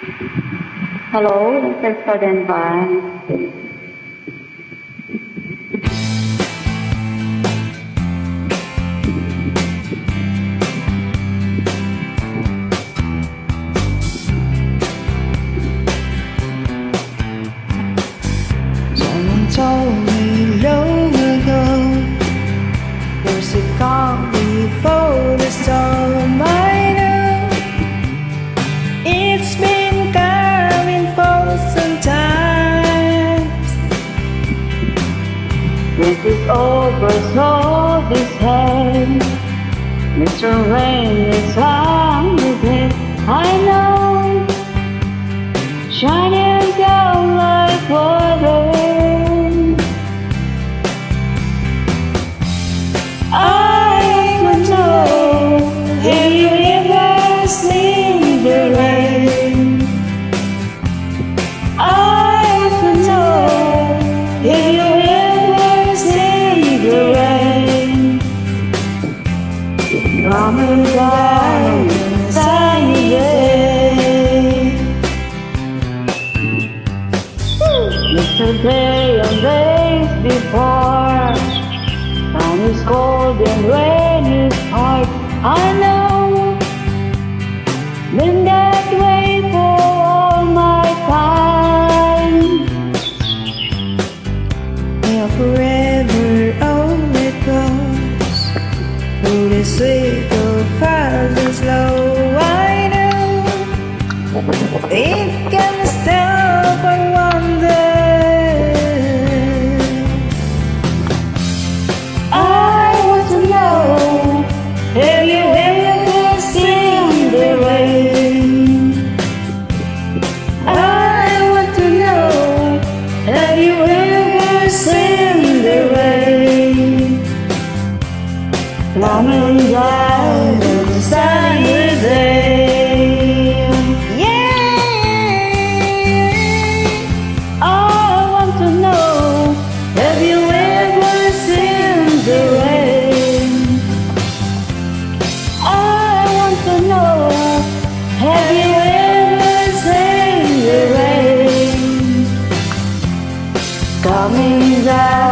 Hello, thanks for the invite. Someone told me long ago there's a calm before the storm. I know it's been coming for some time. This is over, so this hand. Mr. Rain is on with it, I know. Shining down like water. I want to know, have you ever seen the rain? I want to know, have you ever seen the rain? Coming down a sunny day. Yesterday and days before, sun is cold and rain is hard. I know, been that way for all my time. Yeah, forever all it goes. Through the sweet or fast and slow. I know it can stop and wonder. I want to know, have you ever seen the rain? I want to know, have you ever seen the rain? Coming down on a sunny day. Yeah, I want to know, have you ever seen the rain? I want to know, have you ever seen the rain? Coming down